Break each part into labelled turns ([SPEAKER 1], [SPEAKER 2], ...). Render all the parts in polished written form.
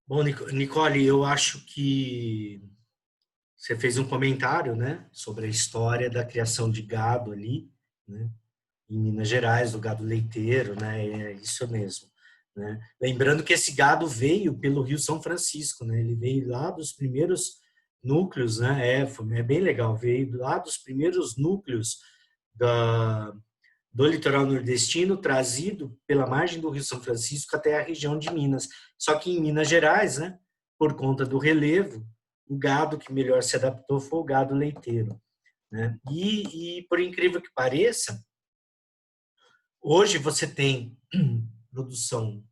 [SPEAKER 1] Bom, Nicole, eu acho que você fez um comentário, né, sobre a história da criação de gado ali, né, em Minas Gerais, do gado leiteiro, né, é isso mesmo, né. Lembrando que esse gado veio pelo Rio São Francisco, né, ele veio lá dos primeiros núcleos, né, é bem legal, veio lá dos primeiros núcleos da, do litoral nordestino, trazido pela margem do Rio São Francisco até a região de Minas. Só que em Minas Gerais, né, por conta do relevo, o gado que melhor se adaptou foi o gado leiteiro, né? E por incrível que pareça, hoje você tem produção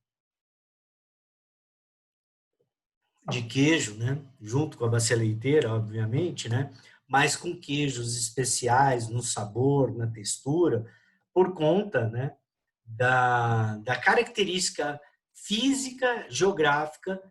[SPEAKER 1] de queijo, né, junto com a bacia leiteira, obviamente, né, mas com queijos especiais no sabor, na textura, por conta, né, da característica física, geográfica,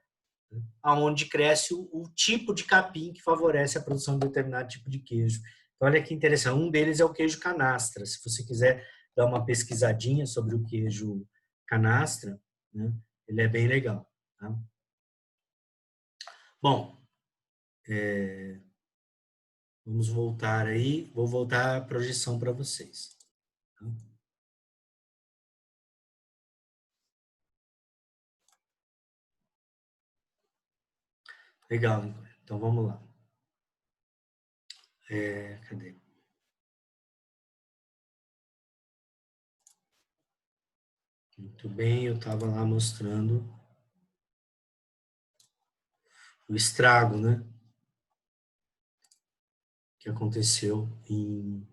[SPEAKER 1] aonde cresce o tipo de capim que favorece a produção de determinado tipo de queijo. Então, olha que interessante. Um deles é o queijo canastra. Se você quiser dar uma pesquisadinha sobre o queijo canastra, né, ele é bem legal. Tá? Bom, vamos voltar aí. Vou voltar a projeção para vocês. Tá? Legal, Nicole. Então vamos lá. Cadê? Muito bem, eu estava lá mostrando o estrago, né, que aconteceu em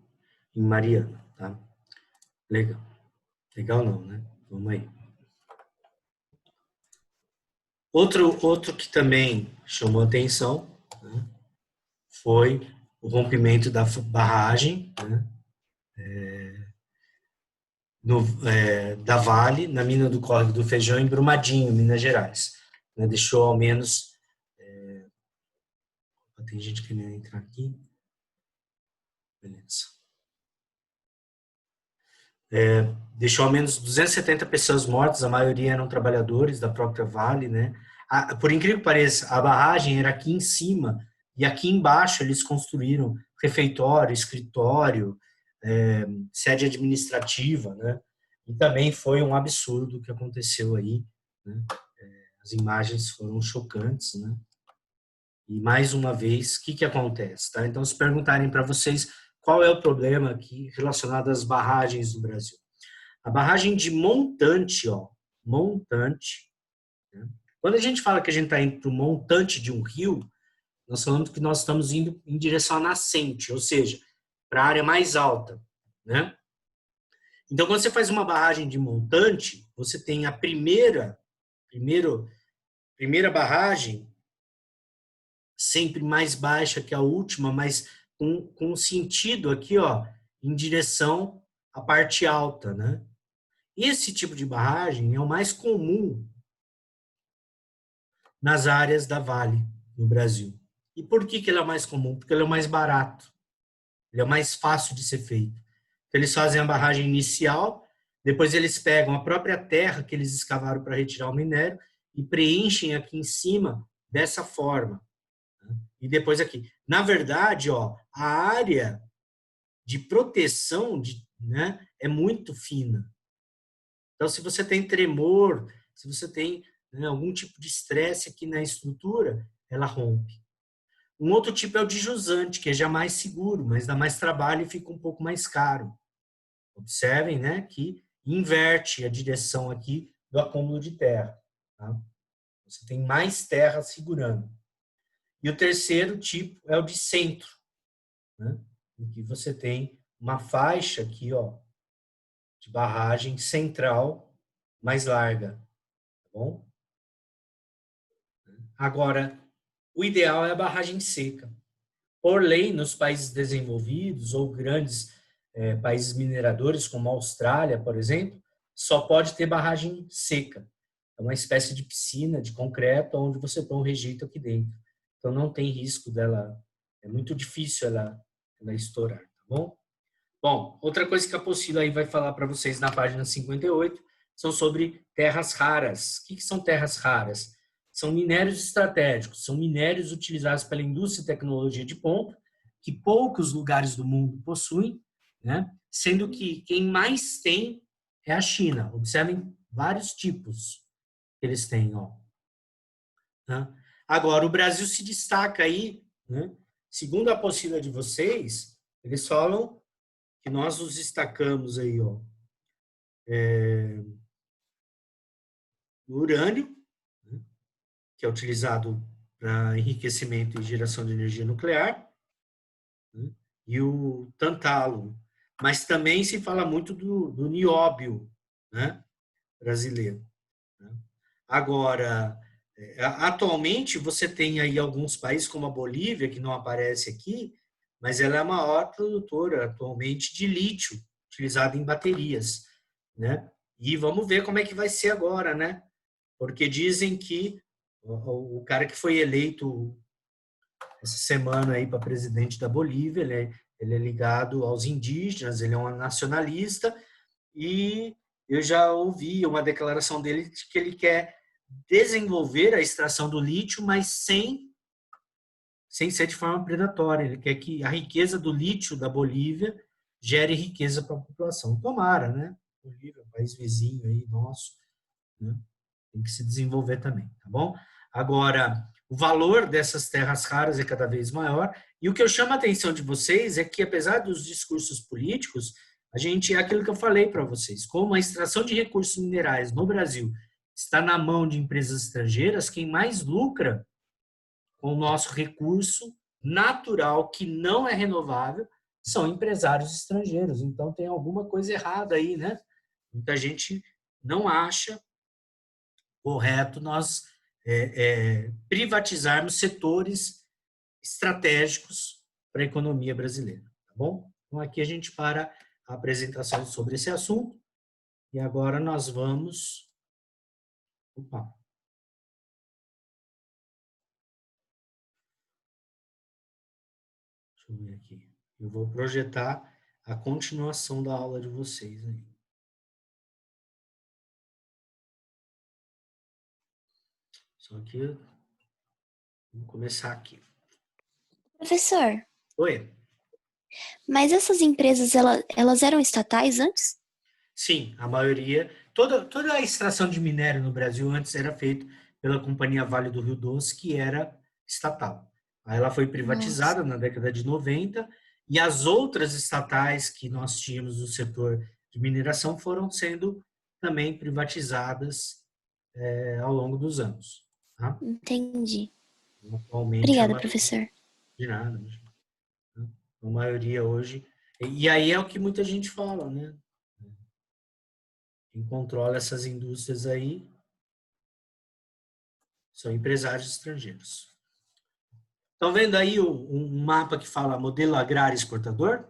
[SPEAKER 1] Mariana, tá? Legal. Legal não, né? Vamos aí. Outro que também chamou atenção, né, foi o rompimento da barragem, né, da Vale, na mina do Córrego do Feijão, em Brumadinho, Minas Gerais. Né, deixou ao menos... tem gente querendo entrar aqui. Beleza. Deixou ao menos 270 pessoas mortas, a maioria eram trabalhadores da própria Vale, né? Por incrível que pareça, a barragem era aqui em cima e aqui embaixo eles construíram refeitório, escritório, sede administrativa, né? E também foi um absurdo o que aconteceu aí, né? As imagens foram chocantes, né? E mais uma vez, o que acontece, tá? Então, se perguntarem para vocês qual é o problema aqui relacionado às barragens do Brasil. A barragem de montante, ó, montante, né? Quando a gente fala que a gente está indo para o montante de um rio, nós falamos que nós estamos indo em direção à nascente, ou seja, para a área mais alta, né? Então, quando você faz uma barragem de montante, você tem a primeira barragem sempre mais baixa que a última, mas com sentido aqui, ó, em direção à parte alta, né? Esse tipo de barragem é o mais comum nas áreas da Vale, no Brasil. E por que ele é o mais comum? Porque ele é o mais barato, ele é o mais fácil de ser feito. Então, eles fazem a barragem inicial, depois eles pegam a própria terra que eles escavaram para retirar o minério e preenchem aqui em cima dessa forma. E depois aqui. Na verdade, ó, a área de proteção né, é muito fina. Então, se você tem tremor, se você tem, né, algum tipo de estresse aqui na estrutura, ela rompe. Um outro tipo é o de jusante, que é já mais seguro, mas dá mais trabalho e fica um pouco mais caro. Observem, né, que inverte a direção aqui do acúmulo de terra. Tá? Você tem mais terra segurando. E o terceiro tipo é o de centro, né, em que você tem uma faixa aqui, ó, de barragem central mais larga. Tá bom? Agora, o ideal é a barragem seca. Por lei, nos países desenvolvidos ou grandes países mineradores, como a Austrália, por exemplo, só pode ter barragem seca. É uma espécie de piscina de concreto onde você põe um rejeito aqui dentro. Então, não tem risco dela, é muito difícil ela estourar, tá bom? Bom, outra coisa que a apostila aí vai falar para vocês na página 58 são sobre terras raras. O que são terras raras? são minérios estratégicos, são minérios utilizados pela indústria e tecnologia de ponta, que poucos lugares do mundo possuem, né? Sendo que quem mais tem é a China. Observem vários tipos que eles têm. Ó, né? Agora, o Brasil se destaca aí, né? Segundo a apostila de vocês, eles falam que nós nos destacamos aí, ó, no urânio, né? Que é utilizado para enriquecimento e geração de energia nuclear, né? E o tantalo. Mas também se fala muito do nióbio, né? Brasileiro. Né? Agora, atualmente, você tem aí alguns países, como a Bolívia, que não aparece aqui, mas ela é a maior produtora atualmente de lítio, utilizado em baterias, né? E vamos ver como é que vai ser agora, né? Porque dizem que o cara que foi eleito essa semana aí para presidente da Bolívia, ele é ligado aos indígenas, ele é um nacionalista, e eu já ouvi uma declaração dele de que ele quer desenvolver a extração do lítio, mas sem ser de forma predatória. Ele quer que a riqueza do lítio da Bolívia gere riqueza para a população. Tomara, né? Bolívia, um país vizinho aí nosso, né? Tem que se desenvolver também, tá bom? Agora, o valor dessas terras raras é cada vez maior, e o que eu chamo a atenção de vocês é que, apesar dos discursos políticos, a gente, é aquilo que eu falei para vocês, como a extração de recursos minerais no Brasil está na mão de empresas estrangeiras, quem mais lucra com o nosso recurso natural, que não é renovável, são empresários estrangeiros. Então, tem alguma coisa errada aí, né? Muita gente não acha correto nós privatizarmos setores estratégicos para a economia brasileira, tá bom? Então, aqui a gente para a apresentação sobre esse assunto e agora nós vamos... Opa, deixa eu ver aqui. Eu vou projetar a continuação da aula de vocês aí. Só que vamos começar aqui.
[SPEAKER 2] Professor,
[SPEAKER 1] Oi?
[SPEAKER 2] mas essas empresas, elas eram estatais antes?
[SPEAKER 1] Sim, a maioria. Toda a extração de minério no Brasil antes era feita pela Companhia Vale do Rio Doce, que era estatal. Aí ela foi
[SPEAKER 2] Nossa,
[SPEAKER 1] privatizada na década de 90 e as outras estatais que nós tínhamos no setor de mineração foram sendo também privatizadas ao longo dos anos. Tá?
[SPEAKER 2] entendi.
[SPEAKER 1] Atualmente, a
[SPEAKER 2] Obrigada,
[SPEAKER 1] maioria,
[SPEAKER 2] professor.
[SPEAKER 1] de nada, né? A maioria hoje. E aí é o que muita gente fala, né? Quem controla essas indústrias aí são empresários estrangeiros. Estão vendo aí um mapa que fala modelo agrário exportador?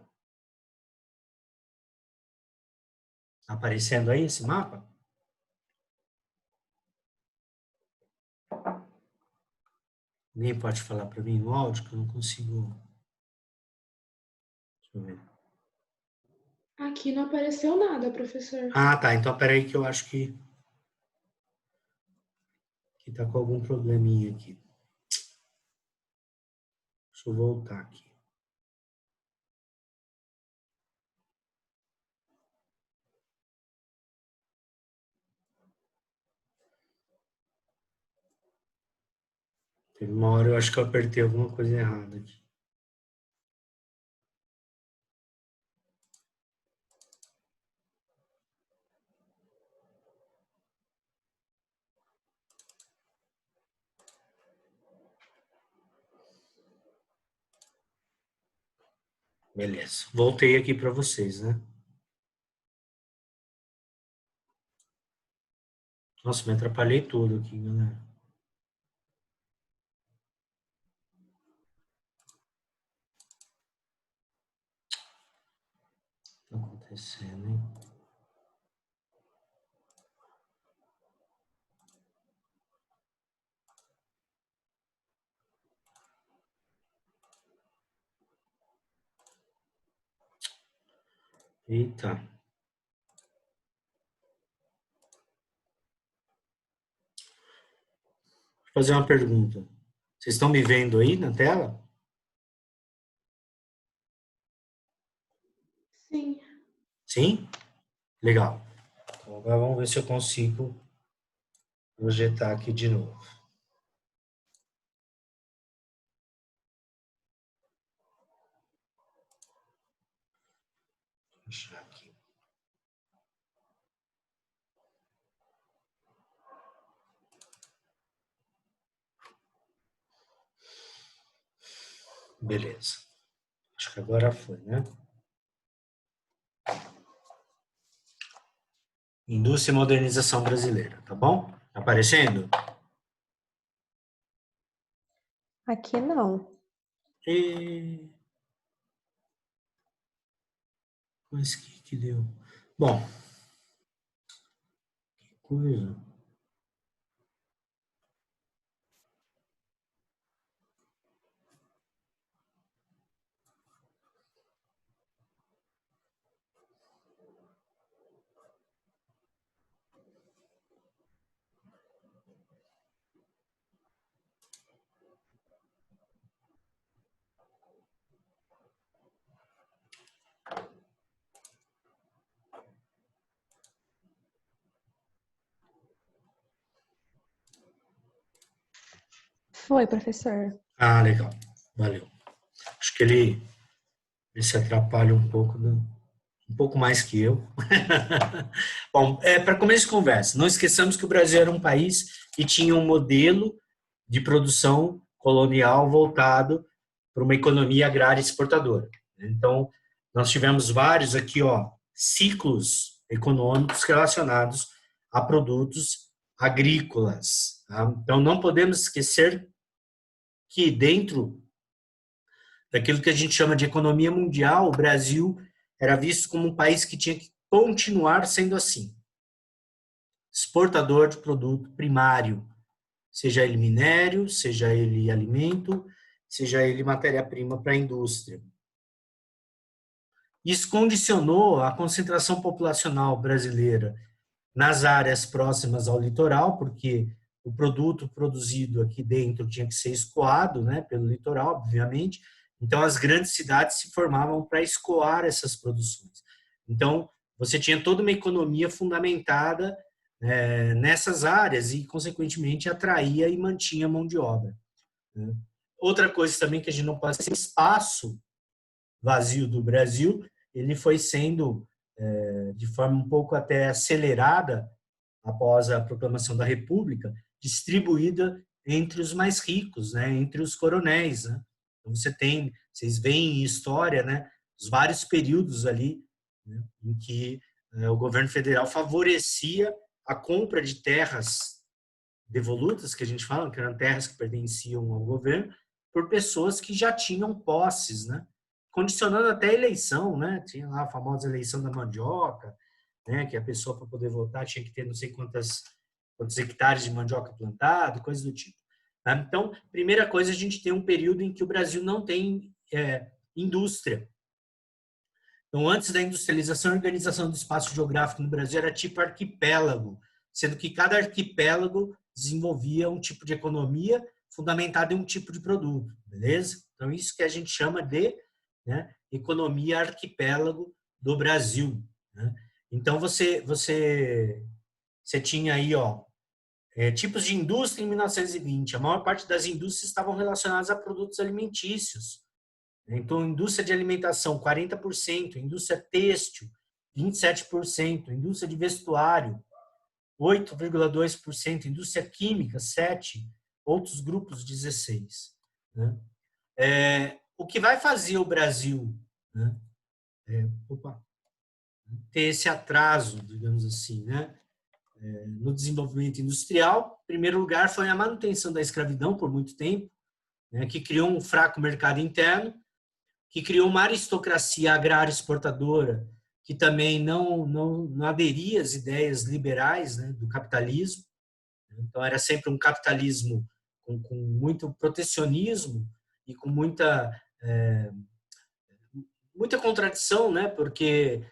[SPEAKER 1] Tá aparecendo aí esse mapa? Ninguém pode falar para mim no áudio que eu não consigo. Deixa eu ver.
[SPEAKER 3] Aqui não apareceu nada, professor.
[SPEAKER 1] Ah, tá. Então, peraí que eu acho que tá com algum probleminha aqui. Deixa eu voltar aqui. Teve uma hora eu acho que eu apertei alguma coisa errada aqui. Beleza. Voltei aqui para vocês, né? Nossa, me atrapalhei todo aqui, galera. O que tá acontecendo, hein? Eita. fazer uma pergunta. Vocês estão me vendo aí na tela?
[SPEAKER 3] Sim.
[SPEAKER 1] Sim? Legal. Então, agora vamos ver se eu consigo projetar aqui de novo. Vou achar aqui. Beleza. Acho que agora foi, né? Indústria e modernização brasileira, tá bom? Tá aparecendo?
[SPEAKER 4] Aqui não.
[SPEAKER 1] E... Mas que deu? Bom, que coisa.
[SPEAKER 4] Foi, professor.
[SPEAKER 1] Ah, legal. Valeu. Acho que ele se atrapalha um pouco, um pouco mais que eu. Bom, para começo de conversa, não esqueçamos que o Brasil era um país que tinha um modelo de produção colonial voltado para uma economia agrária exportadora. Então, nós tivemos vários aqui, ciclos econômicos relacionados a produtos agrícolas. Tá? Então, não podemos esquecer que dentro daquilo que a gente chama de economia mundial, o Brasil era visto como um país que tinha que continuar sendo assim. Exportador de produto primário, seja ele minério, seja ele alimento, seja ele matéria-prima para a indústria. Isso condicionou a concentração populacional brasileira nas áreas próximas ao litoral, porque o produto produzido aqui dentro tinha que ser escoado, né, pelo litoral, obviamente. Então, as grandes cidades se formavam para escoar essas produções. Então, você tinha toda uma economia fundamentada nessas áreas e, consequentemente, atraía e mantinha mão de obra. Né? Outra coisa também que a gente não pode esquecer, espaço vazio do Brasil, ele foi sendo, de forma um pouco até acelerada, após a proclamação da República, distribuída entre os mais ricos, né, entre os coronéis. Né? Então, vocês veem em história, né, os vários períodos ali, né, em que o governo federal favorecia a compra de terras devolutas, que a gente fala, que eram terras que pertenciam ao governo, por pessoas que já tinham posses, né? Condicionando até a eleição, né? Tinha lá a famosa eleição da mandioca, né? Que a pessoa, para poder votar, tinha que ter não sei quantos hectares de mandioca plantado, coisas do tipo. Tá? Então, primeira coisa, a gente tem um período em que o Brasil não tem indústria. Então, antes da industrialização, a organização do espaço geográfico no Brasil era tipo arquipélago, sendo que cada arquipélago desenvolvia um tipo de economia fundamentada em um tipo de produto, beleza? Então, isso que a gente chama de, né, economia arquipélago do Brasil. Né? Então, você tinha aí, tipos de indústria em 1920. A maior parte das indústrias estavam relacionadas a produtos alimentícios. Então, indústria de alimentação, 40%, indústria têxtil, 27%, indústria de vestuário, 8,2%, indústria química, 7%, outros grupos, 16%. Né? O que vai fazer o Brasil, né, ter esse atraso, digamos assim, né, no desenvolvimento industrial, em primeiro lugar, foi a manutenção da escravidão por muito tempo, né, que criou um fraco mercado interno, que criou uma aristocracia agrária exportadora, que também não aderia às ideias liberais, né, do capitalismo. Então, era sempre um capitalismo com muito protecionismo e com muita contradição, né, porque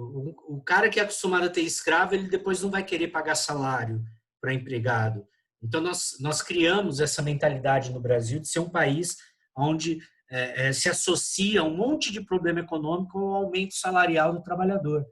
[SPEAKER 1] o cara que é acostumado a ter escravo, ele depois não vai querer pagar salário para empregado. Então, nós criamos essa mentalidade no Brasil de ser um país onde se associa um monte de problema econômico ao aumento salarial do trabalhador.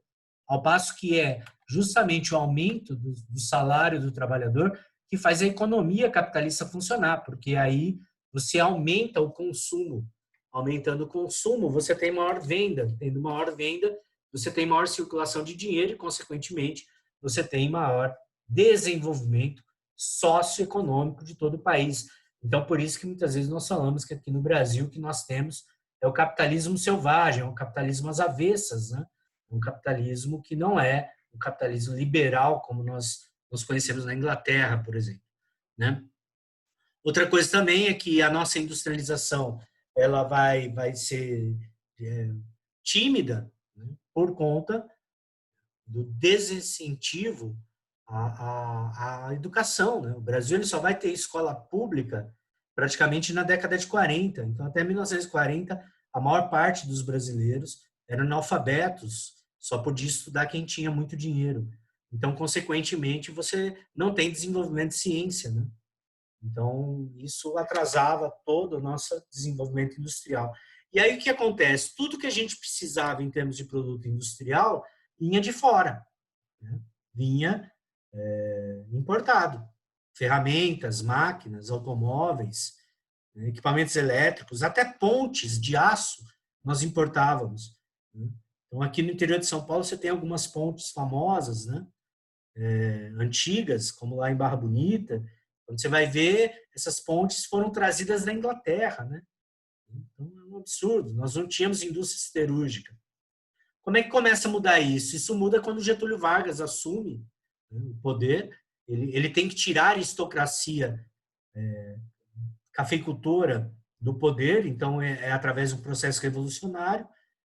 [SPEAKER 1] Ao passo que é justamente o aumento do salário do trabalhador que faz a economia capitalista funcionar, porque aí você aumenta o consumo. Aumentando o consumo, você tem maior venda. Tendo maior venda, você tem maior circulação de dinheiro e, consequentemente, você tem maior desenvolvimento socioeconômico de todo o país. Então, por isso que muitas vezes nós falamos que aqui no Brasil o que nós temos é o capitalismo selvagem, é um capitalismo às avessas, né? Um capitalismo que não é um capitalismo liberal como nós conhecemos na Inglaterra, por exemplo, né? Outra coisa também é que a nossa industrialização ela vai ser tímida, né, por conta do desincentivo à educação, né? O Brasil ele só vai ter escola pública praticamente na década de 40. Então, até 1940, a maior parte dos brasileiros eram analfabetos, só podia estudar quem tinha muito dinheiro. Então, consequentemente, você não tem desenvolvimento de ciência, né? Então, isso atrasava todo o nosso desenvolvimento industrial. E aí, o que acontece? Tudo que a gente precisava em termos de produto industrial vinha de fora, né? Vinha importado. Ferramentas, máquinas, automóveis, equipamentos elétricos, até pontes de aço nós importávamos, né? Então, aqui no interior de São Paulo, você tem algumas pontes famosas, né? Antigas, como lá em Barra Bonita. Quando você vai ver, essas pontes foram trazidas da Inglaterra, né? Então, é um absurdo. Nós não tínhamos indústria siderúrgica. Como é que começa a mudar isso? Isso muda quando Getúlio Vargas assume, né, o poder. Ele tem que tirar a aristocracia cafeicultora do poder, então é através de um processo revolucionário,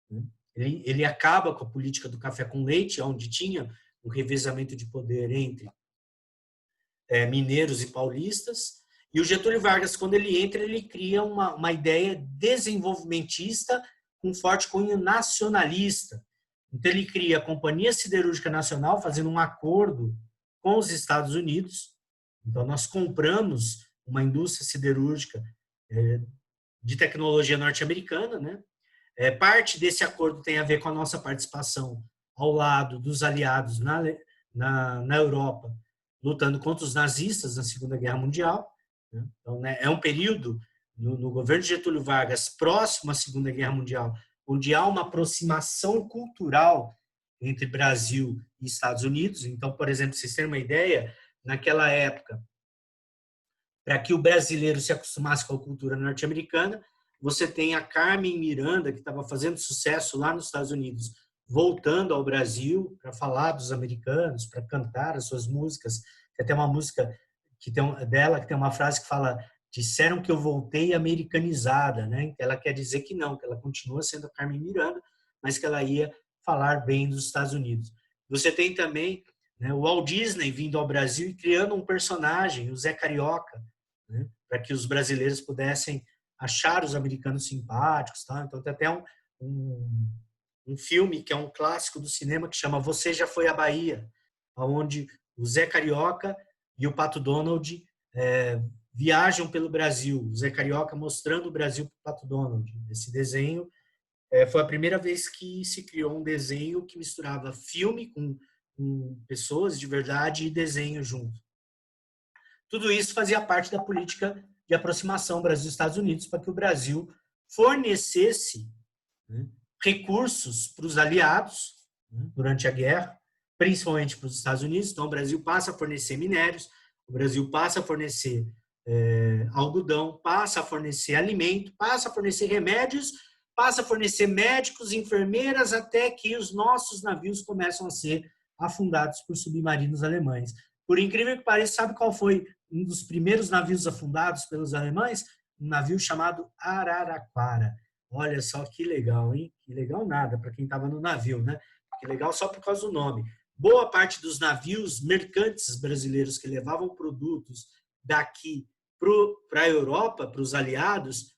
[SPEAKER 1] né? Ele acaba com a política do café com leite, onde tinha um revezamento de poder entre mineiros e paulistas. E o Getúlio Vargas, quando ele entra, ele cria uma ideia desenvolvimentista com forte cunho nacionalista. Então, ele cria a Companhia Siderúrgica Nacional, fazendo um acordo com os Estados Unidos. Então, nós compramos uma indústria siderúrgica de tecnologia norte-americana, né? Parte desse acordo tem a ver com a nossa participação ao lado dos aliados na Europa, lutando contra os nazistas na Segunda Guerra Mundial, né? Então, né, é um período no governo de Getúlio Vargas próximo à Segunda Guerra Mundial, onde há uma aproximação cultural entre Brasil e Estados Unidos. Então, por exemplo, vocês terem uma ideia, naquela época, para que o brasileiro se acostumasse com a cultura norte-americana, você tem a Carmen Miranda, que estava fazendo sucesso lá nos Estados Unidos, voltando ao Brasil para falar dos americanos, para cantar as suas músicas. Tem até uma música dela que tem uma frase que fala: disseram que eu voltei americanizada, né? Ela quer dizer que não, que ela continua sendo a Carmen Miranda, mas que ela ia falar bem dos Estados Unidos. Você tem também, né, o Walt Disney vindo ao Brasil e criando um personagem, o Zé Carioca, né, para que os brasileiros pudessem achar os americanos simpáticos. Tá? Então, tem até um filme que é um clássico do cinema que chama Você Já Foi à Bahia, onde o Zé Carioca e o Pato Donald viajam pelo Brasil. O Zé Carioca mostrando o Brasil para o Pato Donald. Esse desenho foi a primeira vez que se criou um desenho que misturava filme com pessoas de verdade e desenho junto. Tudo isso fazia parte da política de aproximação Brasil-Estados Unidos para que o Brasil fornecesse, né, recursos para os aliados, né, durante a guerra, principalmente para os Estados Unidos. Então, o Brasil passa a fornecer minérios, o Brasil passa a fornecer algodão, passa a fornecer alimento, passa a fornecer remédios, passa a fornecer médicos, enfermeiras, até que os nossos navios começam a ser afundados por submarinos alemães. Por incrível que pareça, sabe qual foi um dos primeiros navios afundados pelos alemães? Um navio chamado Araraquara. Olha só que legal, hein? Que legal nada para quem estava no navio, né? Que legal só por causa do nome. Boa parte dos navios mercantes brasileiros que levavam produtos daqui para a Europa, para os aliados,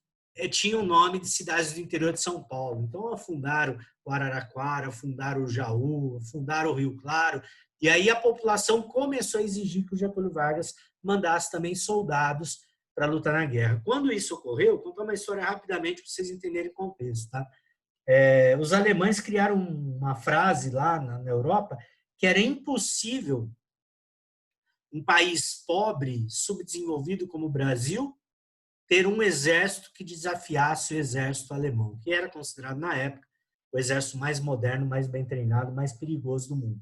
[SPEAKER 1] tinha o nome de cidades do interior de São Paulo. Então, afundaram o Araraquara, afundaram o Jaú, afundaram o Rio Claro. E aí a população começou a exigir que o Getúlio Vargas mandasse também soldados para lutar na guerra. Quando isso ocorreu, vou contar uma história rapidamente para vocês entenderem o contexto. Tá? Os alemães criaram uma frase lá na Europa que era impossível um país pobre, subdesenvolvido como o Brasil, ter um exército que desafiasse o exército alemão, que era considerado, na época, o exército mais moderno, mais bem treinado, mais perigoso do mundo.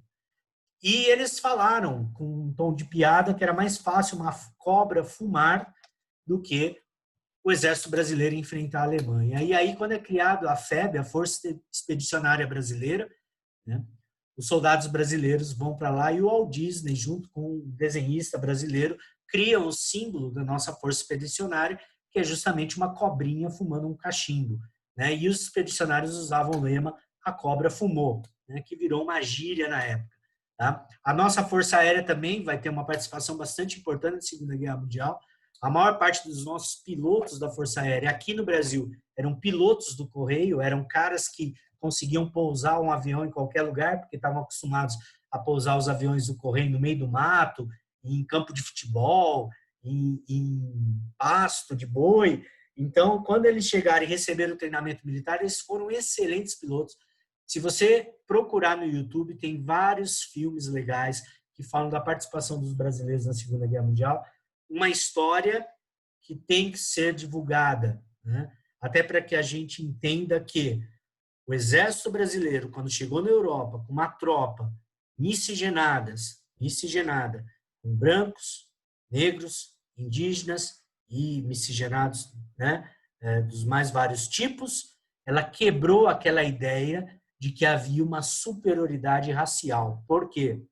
[SPEAKER 1] E eles falaram, com um tom de piada, que era mais fácil uma cobra fumar do que o exército brasileiro enfrentar a Alemanha. E aí, quando é criado a FEB, a Força Expedicionária Brasileira, né, os soldados brasileiros vão para lá e o Walt Disney, junto com um desenhista brasileiro, criam o símbolo da nossa Força Expedicionária, que é justamente uma cobrinha fumando um cachimbo. Né? E os expedicionários usavam o lema "a cobra fumou", né? Que virou uma gíria na época. Tá? A nossa Força Aérea também vai ter uma participação bastante importante na Segunda Guerra Mundial. A maior parte dos nossos pilotos da Força Aérea aqui no Brasil eram pilotos do Correio, eram caras que conseguiam pousar um avião em qualquer lugar, porque estavam acostumados a pousar os aviões do Correio no meio do mato, em campo de futebol, em pasto de boi. Então, quando eles chegaram e receberam o treinamento militar, eles foram excelentes pilotos. Se você procurar no YouTube, tem vários filmes legais que falam da participação dos brasileiros na Segunda Guerra Mundial. Uma história que tem que ser divulgada, né? Até para que a gente entenda que o exército brasileiro, quando chegou na Europa com uma tropa miscigenada, com brancos, negros, indígenas e miscigenados, né, dos mais vários tipos, ela quebrou aquela ideia de que havia uma superioridade racial. Por quê?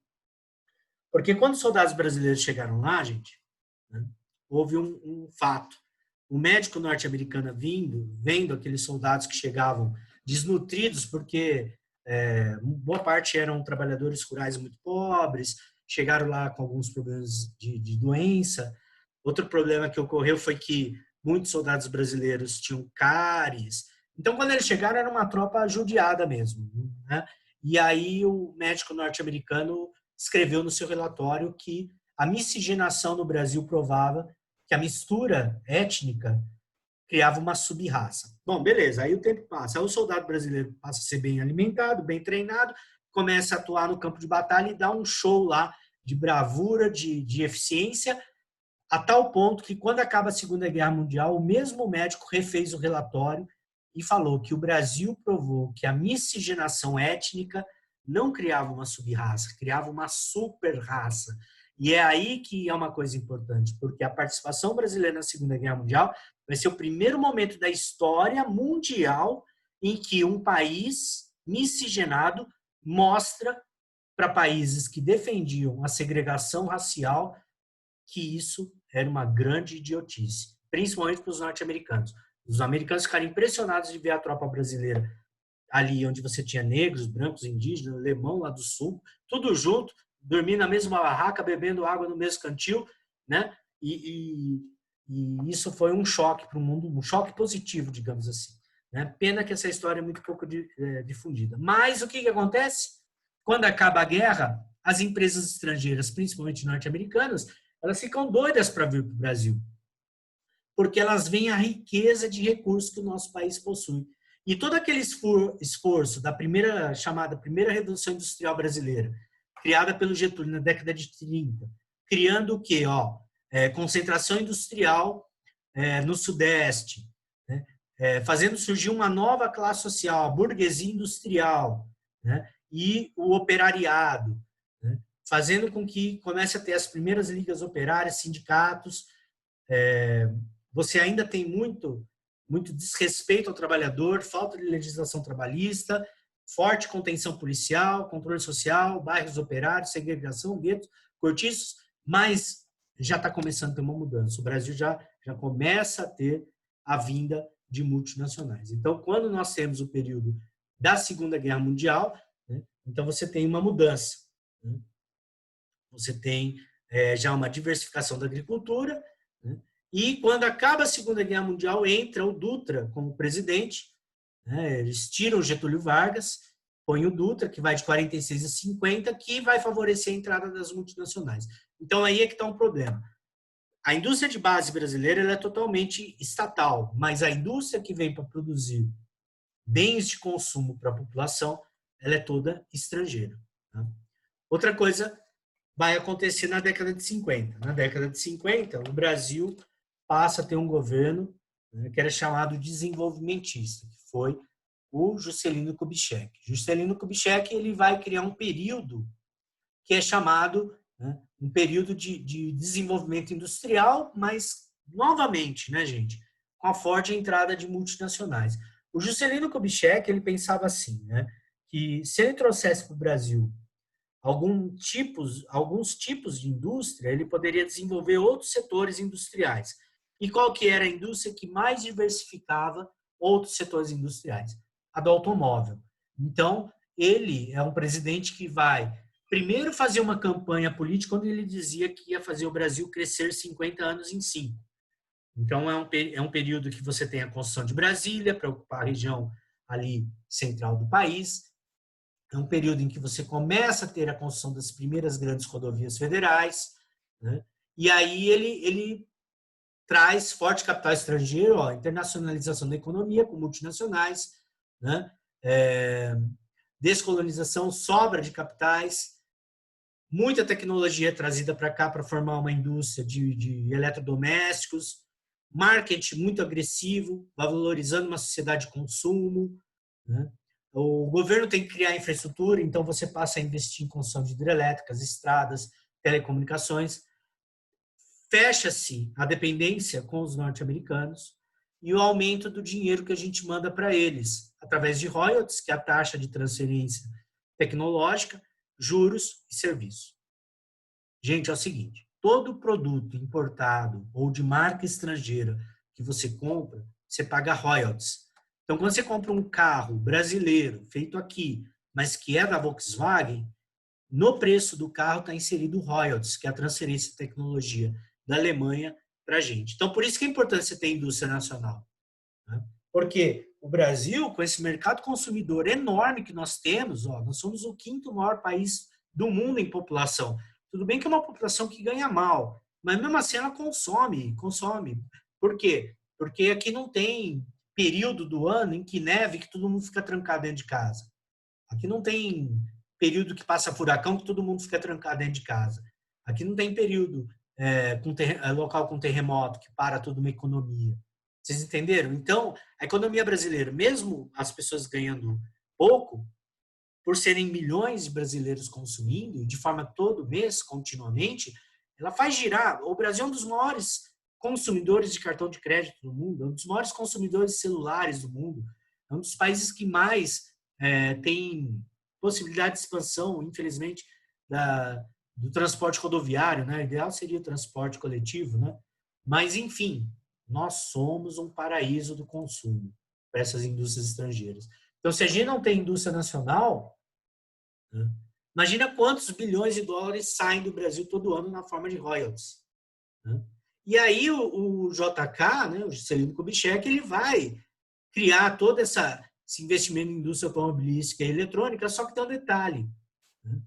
[SPEAKER 1] Porque quando os soldados brasileiros chegaram lá, gente, né, houve um fato. O médico norte-americano vendo aqueles soldados que chegavam desnutridos, porque boa parte eram trabalhadores rurais muito pobres, chegaram lá com alguns problemas de doença. Outro problema que ocorreu foi que muitos soldados brasileiros tinham cáries. Então, quando eles chegaram, era uma tropa judiada mesmo. Né? E aí o médico norte-americano escreveu no seu relatório que a miscigenação no Brasil provava que a mistura étnica criava uma sub-raça. Bom, beleza, aí o tempo passa. Aí o soldado brasileiro passa a ser bem alimentado, bem treinado, começa a atuar no campo de batalha e dá um show lá de bravura, de eficiência, a tal ponto que, quando acaba a Segunda Guerra Mundial, o mesmo médico refez o relatório e falou que o Brasil provou que a miscigenação étnica não criava uma sub-raça, criava uma super-raça. E é aí que é uma coisa importante, porque a participação brasileira na Segunda Guerra Mundial vai ser o primeiro momento da história mundial em que um país miscigenado mostra para países que defendiam a segregação racial que isso era uma grande idiotice, principalmente para os norte-americanos. Os americanos ficaram impressionados de ver a tropa brasileira ali onde você tinha negros, brancos, indígenas, alemão lá do sul, tudo junto, dormindo na mesma barraca, bebendo água no mesmo cantil, né? E isso foi um choque para o mundo, um choque positivo, digamos assim. Né? Pena que essa história é muito pouco difundida. Mas o que acontece? Quando acaba a guerra, as empresas estrangeiras, principalmente norte-americanas, elas ficam doidas para vir para o Brasil, porque elas veem a riqueza de recursos que o nosso país possui. E todo aquele esforço da chamada primeira Revolução Industrial Brasileira, criada pelo Getúlio na década de 30, criando o quê? Concentração industrial no Sudeste, né? Fazendo surgir uma nova classe social, a burguesia industrial, né? E o operariado, né? Fazendo com que comece a ter as primeiras ligas operárias, sindicatos. Você ainda tem muito desrespeito ao trabalhador, falta de legislação trabalhista, forte contenção policial, controle social, bairros operários, segregação, guetos, cortiços, mas já está começando a ter uma mudança. O Brasil já começa a ter a vinda de multinacionais. Então, quando nós temos o período da Segunda Guerra Mundial, né, então você tem uma mudança. Né? Você tem já uma diversificação da agricultura, né? E quando acaba a Segunda Guerra Mundial, entra o Dutra como presidente, né? Eles tiram o Getúlio Vargas, põe o Dutra, que vai de 46 a 50, que vai favorecer a entrada das multinacionais. Então, aí é que está um problema. A indústria de base brasileira ela é totalmente estatal, mas a indústria que vem para produzir bens de consumo para a população, ela é toda estrangeira. Tá? Outra coisa vai acontecer na década de 50. Na década de 50, o Brasil passa a ter um governo, né, que era chamado desenvolvimentista, que foi o Juscelino Kubitschek. Juscelino Kubitschek ele vai criar um período que é chamado, né, um período de desenvolvimento industrial, mas, novamente, né, gente, com a forte entrada de multinacionais. O Juscelino Kubitschek ele pensava assim, né, que se ele trouxesse para o Brasil alguns tipos de indústria, ele poderia desenvolver outros setores industriais. E qual que era a indústria que mais diversificava outros setores industriais? A do automóvel. Então, ele é um presidente que vai primeiro fazer uma campanha política quando ele dizia que ia fazer o Brasil crescer 50 anos em 5. Então, é um período que você tem a construção de Brasília para ocupar a região ali central do país. É um período em que você começa a ter a construção das primeiras grandes rodovias federais, né? E aí ele traz forte capital estrangeiro, ó, internacionalização da economia com multinacionais, né? Descolonização, sobra de capitais, muita tecnologia trazida para cá para formar uma indústria de eletrodomésticos, marketing muito agressivo, valorizando uma sociedade de consumo, né? O governo tem que criar infraestrutura, então você passa a investir em construção de hidrelétricas, estradas, telecomunicações. Fecha-se a dependência com os norte-americanos e o aumento do dinheiro que a gente manda para eles, através de royalties, que é a taxa de transferência tecnológica, juros e serviços. Gente, é o seguinte, todo produto importado ou de marca estrangeira que você compra, você paga royalties. Então, quando você compra um carro brasileiro, feito aqui, mas que é da Volkswagen, no preço do carro está inserido royalties, que é a transferência de tecnologia da Alemanha para a gente. Então, por isso que é importante você ter indústria nacional. Né? Porque o Brasil, com esse mercado consumidor enorme que nós temos, ó, nós somos o 5º maior país do mundo em população. Tudo bem que é uma população que ganha mal, mas mesmo assim ela consome. Por quê? Porque aqui não tem período do ano em que neve, que todo mundo fica trancado dentro de casa. Aqui não tem período que passa furacão, que todo mundo fica trancado dentro de casa. Aqui não tem período local com terremoto, que para toda uma economia. Vocês entenderam? Então, a economia brasileira, mesmo as pessoas ganhando pouco, por serem milhões de brasileiros consumindo, de forma todo mês, continuamente, ela faz girar. O Brasil é um dos maiores consumidores de cartão de crédito do mundo, é um dos maiores consumidores de celulares do mundo, é um dos países que mais tem possibilidade de expansão, infelizmente, do transporte rodoviário, né? O ideal seria o transporte coletivo, né? Mas, enfim, nós somos um paraíso do consumo para essas indústrias estrangeiras. Então, se a gente não tem indústria nacional, né, imagina quantos bilhões de dólares saem do Brasil todo ano na forma de royalties. Né? E aí o JK, né, o Juscelino Kubitschek, ele vai criar todo esse investimento em indústria automobilística e eletrônica, só que tem um detalhe. Né?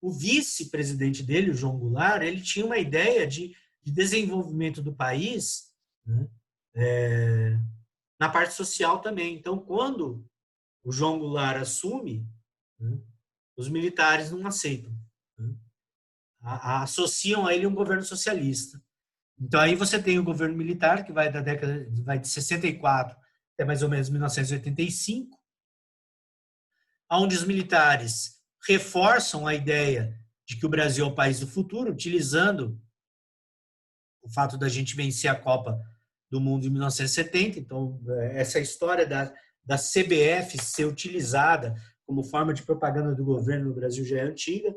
[SPEAKER 1] O vice-presidente dele, o João Goulart, ele tinha uma ideia de desenvolvimento do país, né, na parte social também. Então, quando o João Goulart assume, né, os militares não aceitam. Né? Associam a ele um governo socialista. Então, aí você tem o governo militar, que vai de 64 até mais ou menos 1985, onde os militares reforçam a ideia de que o Brasil é o país do futuro, utilizando o fato da gente vencer a Copa do Mundo em 1970. Então, essa história da CBF ser utilizada como forma de propaganda do governo no Brasil já é antiga.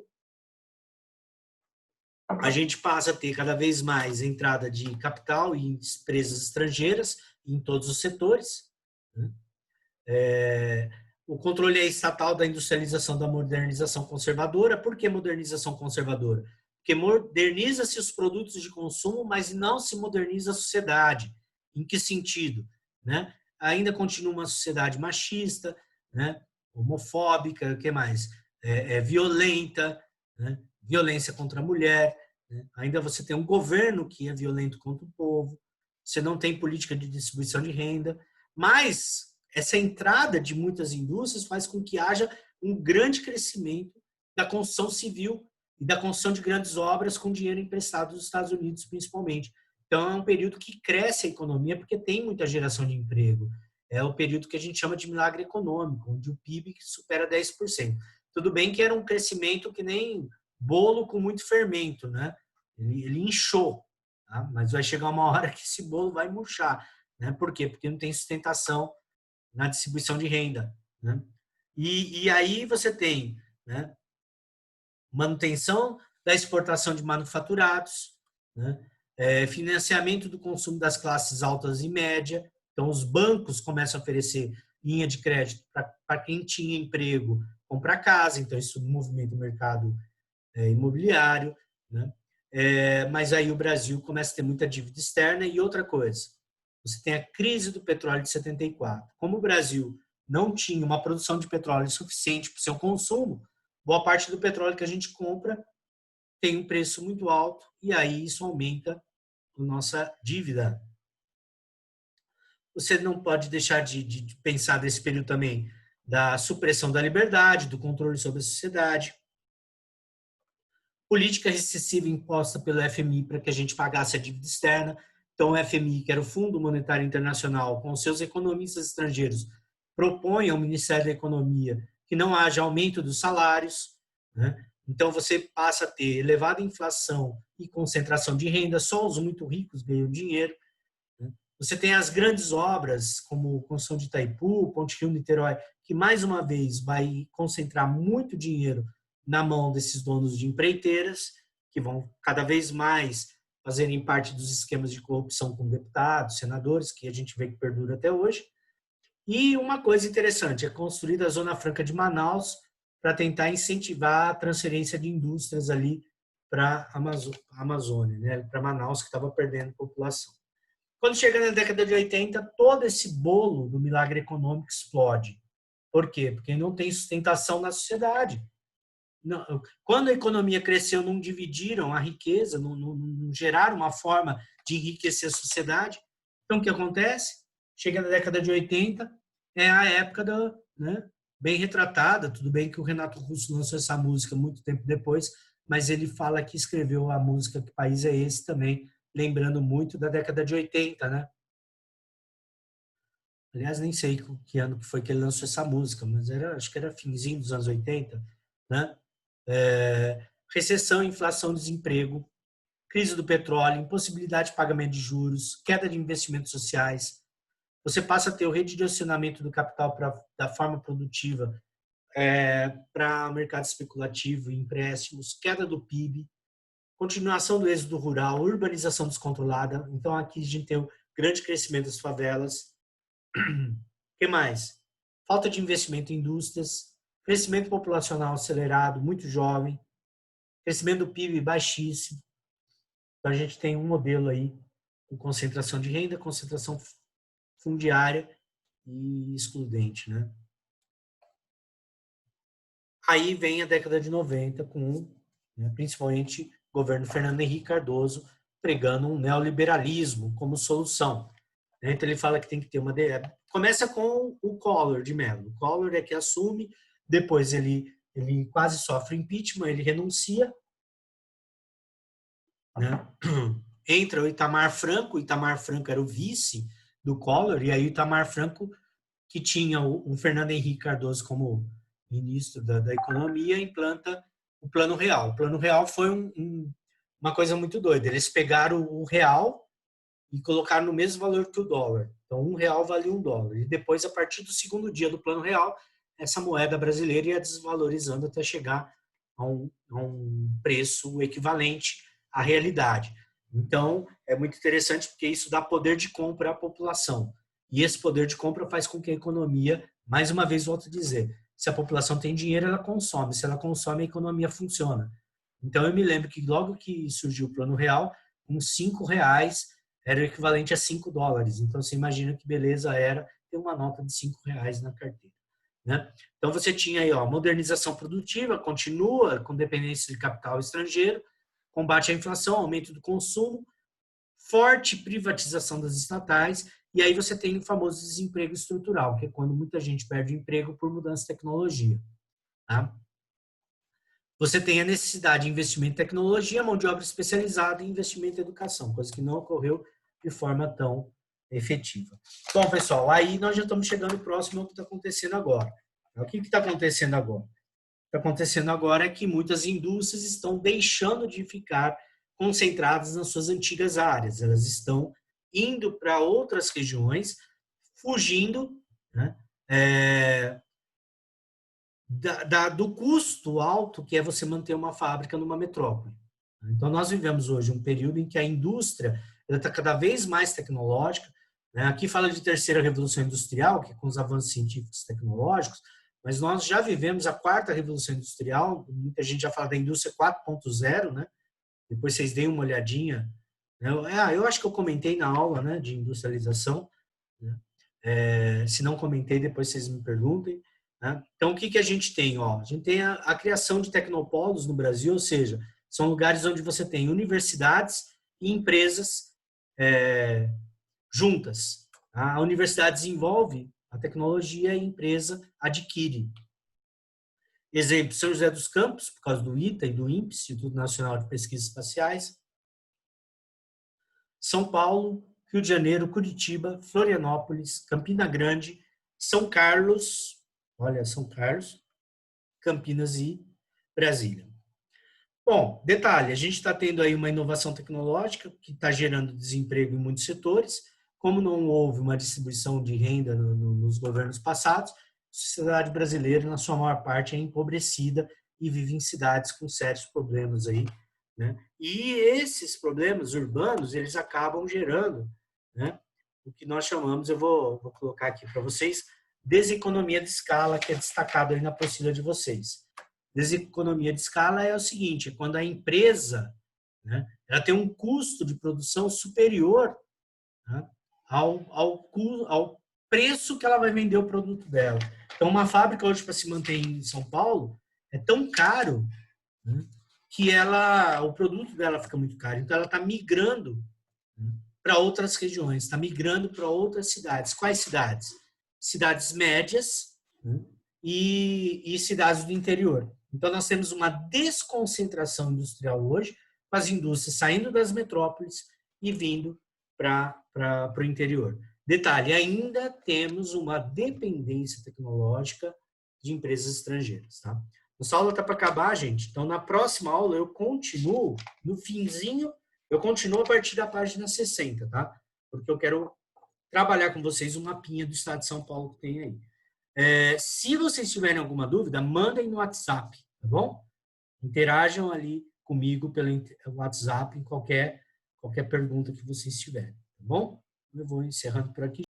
[SPEAKER 1] A gente passa a ter cada vez mais entrada de capital em empresas estrangeiras em todos os setores. Né? O controle estatal da industrialização, da modernização conservadora. Por que modernização conservadora? Porque moderniza-se os produtos de consumo, mas não se moderniza a sociedade. Em que sentido? Né? Ainda continua uma sociedade machista, né? Homofóbica, o que mais? Violenta, né? Violência contra a mulher. Né? Ainda você tem um governo que é violento contra o povo. Você não tem política de distribuição de renda. Mas essa entrada de muitas indústrias faz com que haja um grande crescimento da construção civil e da construção de grandes obras com dinheiro emprestado dos Estados Unidos, principalmente. Então, é um período que cresce a economia porque tem muita geração de emprego. É o período que a gente chama de milagre econômico, onde o PIB supera 10%. Tudo bem que era um crescimento que nem bolo com muito fermento, né? Ele inchou, tá? Mas vai chegar uma hora que esse bolo vai murchar. Né? Por quê? Porque não tem sustentação na distribuição de renda. Né? E aí você tem, né, manutenção da exportação de manufaturados, né? Financiamento do consumo das classes altas e média. Então, os bancos começam a oferecer linha de crédito para quem tinha emprego comprar casa. Então, isso movimenta o mercado imobiliário. Né? Mas aí o Brasil começa a ter muita dívida externa. E outra coisa, você tem a crise do petróleo de 74. Como o Brasil não tinha uma produção de petróleo suficiente para o seu consumo, boa parte do petróleo que a gente compra tem um preço muito alto e aí isso aumenta a nossa dívida. Você não pode deixar de pensar nesse período também da supressão da liberdade, do controle sobre a sociedade, política recessiva imposta pelo FMI para que a gente pagasse a dívida externa. Então, o FMI, que era o Fundo Monetário Internacional, com seus economistas estrangeiros, propõe ao Ministério da Economia que não haja aumento dos salários, né? Então, você passa a ter elevada inflação e concentração de renda, só os muito ricos ganham dinheiro. Né? Você tem as grandes obras, como construção de Itaipu, Ponte Rio-Niterói, que, mais uma vez, vai concentrar muito dinheiro na mão desses donos de empreiteiras, que vão cada vez mais fazerem parte dos esquemas de corrupção com deputados, senadores, que a gente vê que perdura até hoje. E uma coisa interessante, é construída a Zona Franca de Manaus para tentar incentivar a transferência de indústrias ali para a Amazônia, né? Para Manaus, que estava perdendo população. Quando chega na década de 80, todo esse bolo do milagre econômico explode. Por quê? Porque não tem sustentação na sociedade. Não, quando a economia cresceu, não dividiram a riqueza, não geraram uma forma de enriquecer a sociedade. Então, o que acontece? Chega na década de 80, é a época da, né, bem retratada. Tudo bem que o Renato Russo lançou essa música muito tempo depois, mas ele fala que escreveu a música Que País é Esse também, lembrando muito da década de 80, né? Aliás, nem sei que ano que foi que ele lançou essa música, mas acho que era finzinho dos anos 80, né? Recessão, inflação, desemprego, crise do petróleo, impossibilidade de pagamento de juros, queda de investimentos sociais. Você passa a ter o redirecionamento do capital da forma produtiva para o mercado especulativo e empréstimos, queda do PIB, continuação do êxodo rural, urbanização descontrolada. Então, aqui a gente tem o grande crescimento das favelas. O que mais? Falta de investimento em indústrias, crescimento populacional acelerado, muito jovem, crescimento do PIB baixíssimo. Então, a gente tem um modelo aí com concentração de renda, concentração fundiária e excludente, né? Aí vem a década de 90 com, né, principalmente, o governo Fernando Henrique Cardoso pregando um neoliberalismo como solução. Então, ele fala que tem que ter uma... Começa com o Collor de Mello. O Collor é que assume, depois ele quase sofre impeachment, ele renuncia, né? Entra o Itamar Franco era o vice do Collor, e aí o Itamar Franco, que tinha o Fernando Henrique Cardoso como ministro da Economia, implanta o Plano Real. O Plano Real foi uma coisa muito doida. Eles pegaram o real e colocaram no mesmo valor que o dólar. Então, R$1 valia $1. E depois, a partir do segundo dia do Plano Real, essa moeda brasileira ia desvalorizando até chegar a um preço equivalente à realidade. Então, é muito interessante porque isso dá poder de compra à população. E esse poder de compra faz com que a economia, mais uma vez volto a dizer, se a população tem dinheiro, ela consome. Se ela consome, a economia funciona. Então, eu me lembro que logo que surgiu o Plano Real, com R$5 era o equivalente a $5. Então, você imagina que beleza era ter uma nota de R$5 na carteira, né? Então, você tinha aí, ó, modernização produtiva, continua com dependência de capital estrangeiro, combate à inflação, aumento do consumo, forte privatização das estatais, e aí você tem o famoso desemprego estrutural, que é quando muita gente perde o emprego por mudança de tecnologia, tá? Você tem a necessidade de investimento em tecnologia, mão de obra especializada e investimento em educação, coisa que não ocorreu de forma tão efetiva. Bom, pessoal, aí nós já estamos chegando próximo ao que está acontecendo agora. O que está acontecendo agora? O que está acontecendo agora é que muitas indústrias estão deixando de ficar concentradas nas suas antigas áreas. Elas estão indo para outras regiões, fugindo, né, do custo alto que é você manter uma fábrica numa metrópole. Então, nós vivemos hoje um período em que a indústria está cada vez mais tecnológica, né? Aqui fala de terceira revolução industrial, que é com os avanços científicos e tecnológicos, mas nós já vivemos a quarta revolução industrial, muita gente já fala da indústria 4.0, né? Depois vocês deem uma olhadinha. Eu acho que eu comentei na aula, né, de industrialização, né? Se não comentei, depois vocês me perguntem. Né? Então, o que a gente tem? Ó, a gente tem a criação de tecnopolos no Brasil, ou seja, são lugares onde você tem universidades e empresas juntas. Tá? A universidade desenvolve a tecnologia e a empresa adquire. Exemplo, São José dos Campos, por causa do ITA e do INPE, Instituto Nacional de Pesquisas Espaciais. São Paulo, Rio de Janeiro, Curitiba, Florianópolis, Campina Grande, São Carlos, Campinas e Brasília. Bom, detalhe, a gente está tendo aí uma inovação tecnológica que está gerando desemprego em muitos setores. Como não houve uma distribuição de renda nos governos passados, a sociedade brasileira, na sua maior parte, é empobrecida e vive em cidades com sérios problemas aí, né? E esses problemas urbanos, eles acabam gerando, né, o que nós chamamos, eu vou colocar aqui para vocês, deseconomia de escala, que é destacado aí na apostila de vocês. Deseconomia de escala é o seguinte, é quando a empresa, né, ela tem um custo de produção superior, né, ao preço que ela vai vender o produto dela. Então, uma fábrica hoje para se manter em São Paulo é tão caro, né, que o produto dela fica muito caro. Então, ela está migrando, né, para outras regiões, está migrando para outras cidades. Quais cidades? Cidades médias, né, e cidades do interior. Então, nós temos uma desconcentração industrial hoje, com as indústrias saindo das metrópoles e vindo para o interior. Detalhe, ainda temos uma dependência tecnológica de empresas estrangeiras. Tá? Nossa aula está para acabar, gente. Então, na próxima aula, eu continuo, no finzinho, eu continuo a partir da página 60, tá? Porque eu quero trabalhar com vocês um mapinha do estado de São Paulo que tem aí. Se vocês tiverem alguma dúvida, mandem no WhatsApp, tá bom? Interajam ali comigo pelo WhatsApp em qualquer pergunta que vocês tiverem, tá bom? Eu vou encerrando por aqui.